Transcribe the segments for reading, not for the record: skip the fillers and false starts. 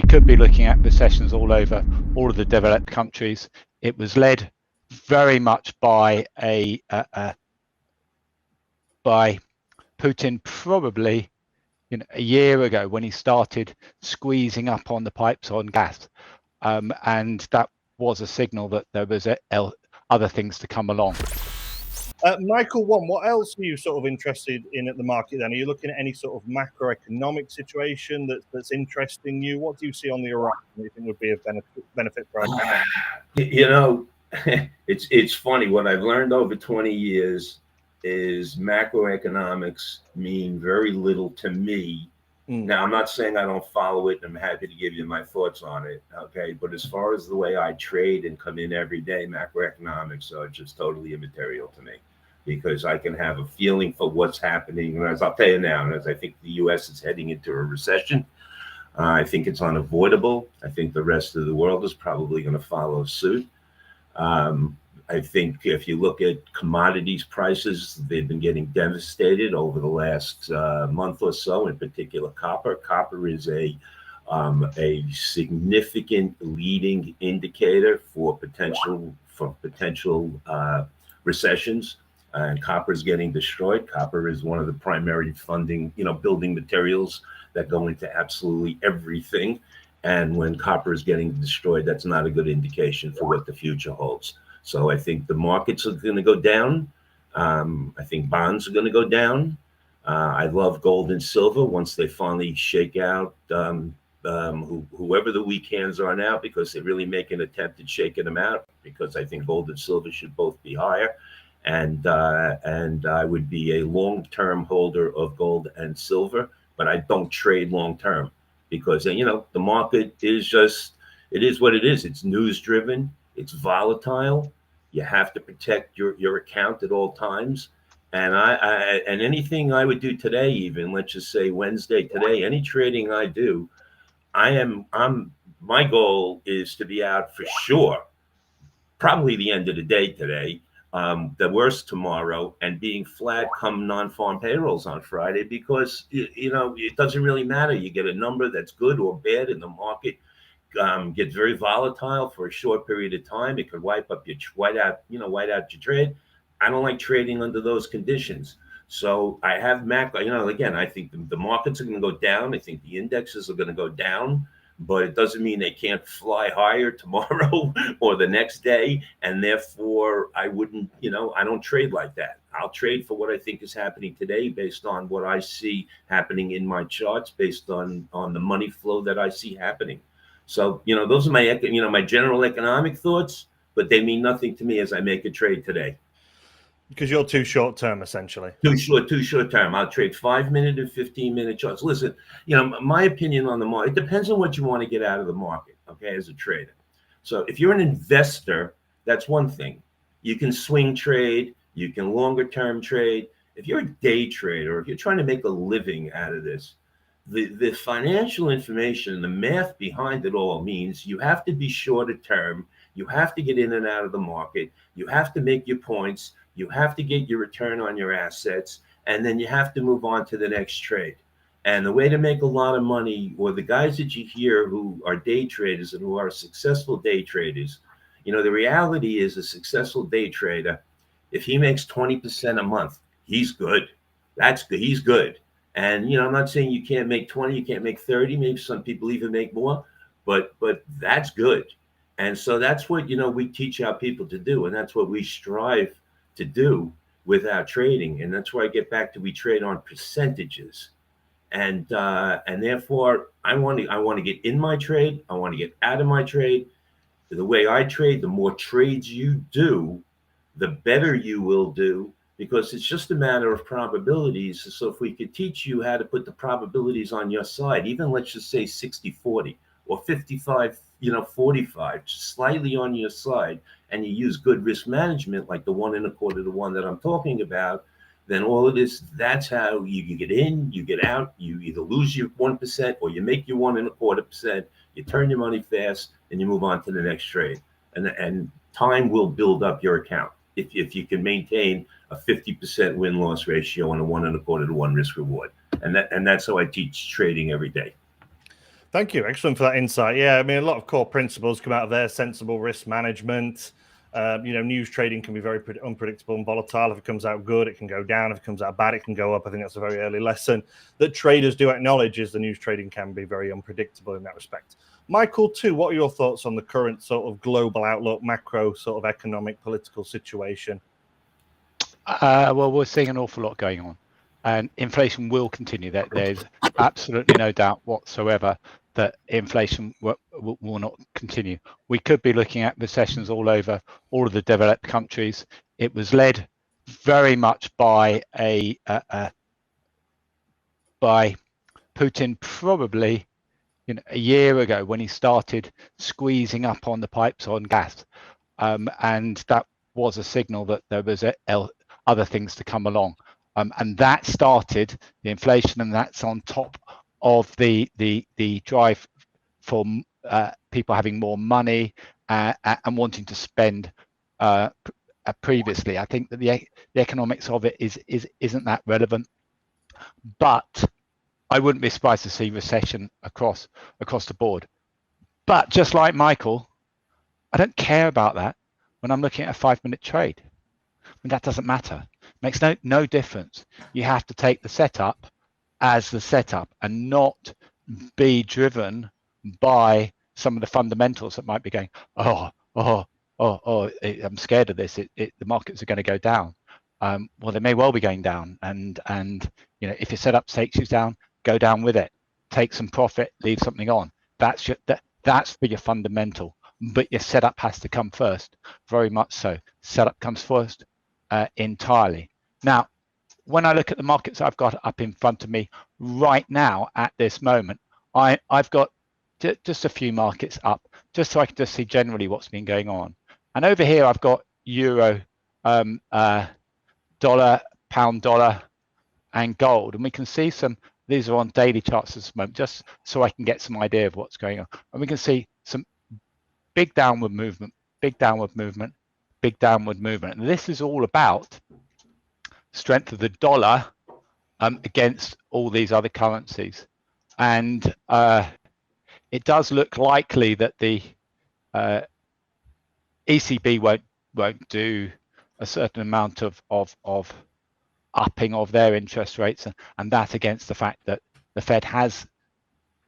could be looking at recessions all over all of the developed countries. It was led very much by by Putin, probably a year ago, when he started squeezing up on the pipes on gas, and that was a signal that there was other things to come along. Michael, what else are you sort of interested in at the market then? Are you looking at any sort of macroeconomic situation that's interesting you? What do you see on the horizon that you think would be of benefit for our it's funny. What I've learned over 20 years is macroeconomics mean very little to me. Now, I'm not saying I don't follow it, and I'm happy to give you my thoughts on it, okay? But as far as the way I trade and come in every day, macroeconomics are just totally immaterial to me, because I can have a feeling for what's happening. And as I'll tell you now, as I think the U.S. is heading into a recession, I think it's unavoidable. I think the rest of the world is probably going to follow suit. I think if you look at commodities prices, they've been getting devastated over the last month or so, in particular copper. Copper is a significant leading indicator for potential recessions, and copper is getting destroyed. Copper is one of the primary building materials that go into absolutely everything. And when copper is getting destroyed, that's not a good indication for what the future holds. So I think the markets are going to go down. I think bonds are going to go down. I love gold and silver once they finally shake out whoever the weak hands are now, because they really make an attempt at shaking them out, because I think gold and silver should both be higher. And I would be a long-term holder of gold and silver, but I don't trade long-term, because, the market is just, it is what it is. It's news-driven. It's volatile. You have to protect your account at all times. And and anything I would do today, even let's just say Wednesday today, any trading I do, my goal is to be out for sure, probably the end of the day today, the worst tomorrow, and being flat come non-farm payrolls on Friday, because it doesn't really matter. You get a number that's good or bad, in the market gets very volatile for a short period of time. It could white out your trade. I don't like trading under those conditions. So I have again, I think the markets are going to go down. I think the indexes are going to go down, but it doesn't mean they can't fly higher tomorrow or the next day. And therefore I wouldn't, I don't trade like that. I'll trade for what I think is happening today, based on what I see happening in my charts, based on the money flow that I see happening. So, those are my general economic thoughts, but they mean nothing to me as I make a trade today. Because you're too short term, essentially. Too short term. I'll trade 5-minute and 15-minute charts. Listen, my opinion on the market, it depends on what you want to get out of the market, okay, as a trader. So if you're an investor, that's one thing. You can swing trade, you can longer term trade. If you're a day trader, or if you're trying to make a living out of this, the financial information, the math behind it all means you have to be shorter term. You have to get in and out of the market. You have to make your points. You have to get your return on your assets, and then you have to move on to the next trade. And the way to make a lot of money, or the guys that you hear who are day traders and who are successful day traders, the reality is, a successful day trader, if he makes 20% a month, he's good. That's good. He's good. And, I'm not saying you can't make 20, you can't make 30, maybe some people even make more, but that's good. And so that's what, we teach our people to do. And that's what we strive to do with our trading. And that's where I get back to, we trade on percentages. And therefore I want to get in my trade. I want to get out of my trade. The way I trade, the more trades you do, the better you will do, because it's just a matter of probabilities. So if we could teach you how to put the probabilities on your side, even let's just say 60-40 or 55-45, just slightly on your side, and you use good risk management, like the 1 1/4 to 1 that I'm talking about, then all of this, that's how you get in, you get out. You either lose your 1% or you make your 1 1/4%, you turn your money fast, and you move on to the next trade. And time will build up your account if you can maintain a 50% win-loss ratio and a 1 1/4 to 1 risk reward. And that's how I teach trading every day. Thank you. Excellent for that insight. Yeah, I mean, a lot of core principles come out of there: sensible risk management. News trading can be very unpredictable and volatile. If it comes out good, it can go down. If it comes out bad, it can go up. I think that's a very early lesson that traders do acknowledge, is the news trading can be very unpredictable in that respect. Michael, too, what are your thoughts on the current sort of global outlook, macro sort of economic, political situation? Well, we're seeing an awful lot going on, and inflation will continue. There's absolutely no doubt whatsoever that inflation will not continue. We could be looking at recessions all over all of the developed countries. It was led very much by by Putin, probably a year ago, when he started squeezing up on the pipes on gas, and that was a signal that there was other things to come along, and that started the inflation, and that's on top of the drive for people having more money and wanting to spend previously. I think that the economics of it isn't that relevant, but I wouldn't be surprised to see recession across the board. But just like Michael, I don't care about that when I'm looking at a 5-minute trade. And that doesn't matter. It makes no difference. You have to take the setup as the setup and not be driven by some of the fundamentals that might be going, I'm scared of this. The markets are going to go down. Well, they may well be going down, and if your setup takes you down, go down with it. Take some profit, leave something on. That's for your fundamental. But your setup has to come first, very much so. Setup comes first entirely. Now, when I look at the markets I've got up in front of me right now at this moment, I've got just a few markets up, just so I can just see generally what's been going on. And over here, I've got euro, dollar, pound dollar, and gold. And we can see these are on daily charts at this moment, just so I can get some idea of what's going on. And we can see some big downward movement, big downward movement, big downward movement. And this is all about strength of the dollar against all these other currencies. And it does look likely that the ECB won't do a certain amount of upping of their interest rates, and that against the fact that the Fed has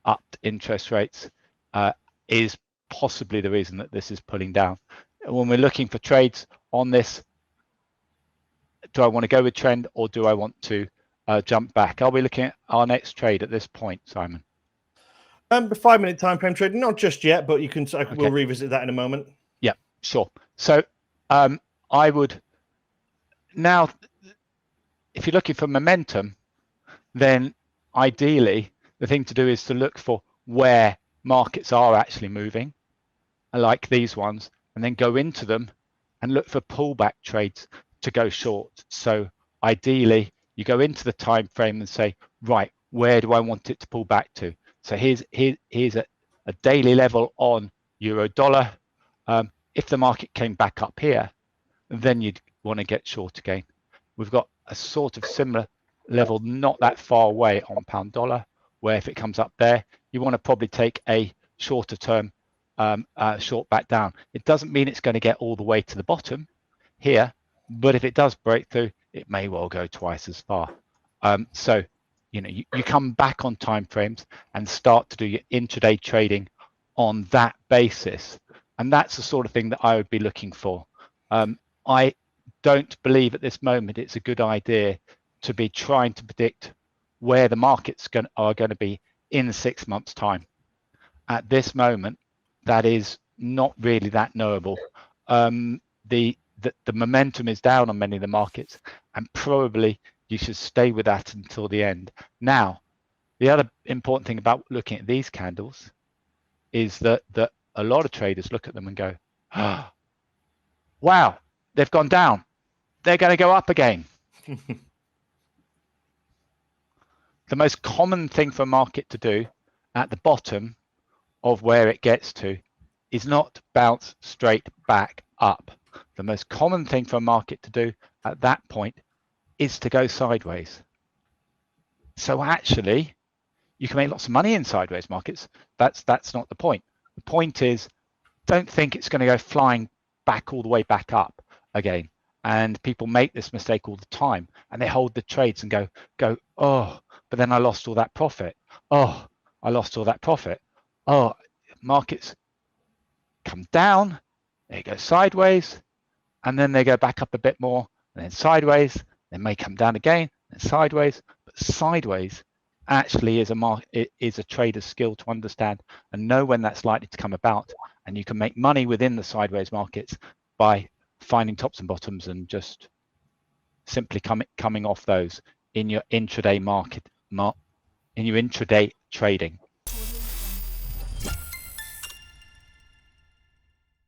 upped interest rates is possibly the reason that this is pulling down. When we're looking for trades on this, do I want to go with trend, or do I want to jump back? Are we looking at our next trade at this point, Simon? The 5-minute time frame trade, not just yet, but you can. Okay. We'll revisit that in a moment. Yeah, sure. So I would now, if you're looking for momentum, then ideally the thing to do is to look for where markets are actually moving, like these ones, and then go into them and look for pullback trades to go short. So ideally you go into the time frame and say, right, where do I want it to pull back to? So here's a daily level on euro dollar. If the market came back up here, then you'd want to get short again. We've got a sort of similar level not that far away on pound dollar, where if it comes up there, you want to probably take a shorter term short back down. It doesn't mean it's going to get all the way to the bottom here, but if it does break through, it may well go twice as far. So you come back on time frames and start to do your intraday trading on that basis, and that's the sort of thing that I would be looking for. I don't believe at this moment it's a good idea to be trying to predict where the markets are going to be in 6 months' time. At this moment, that is not really that knowable. The momentum is down on many of the markets, and probably you should stay with that until the end. Now, the other important thing about looking at these candles is that a lot of traders look at them and go, oh, wow, they've gone down. They're going to go up again. The most common thing for a market to do at the bottom of where it gets to is not bounce straight back up. The most common thing for a market to do at that point is to go sideways. So actually, you can make lots of money in sideways markets. That's not the point. The point is, don't think it's going to go flying back all the way back up again. And people make this mistake all the time, and they hold the trades and go, oh, but then I lost all that profit. Oh, I lost all that profit. Oh, markets come down, they go sideways, and then they go back up a bit more, and then sideways. They may come down again, and sideways. But sideways actually is a trader's skill to understand and know when that's likely to come about. And you can make money within the sideways markets by finding tops and bottoms and just simply coming off those in your intraday in your intraday trading.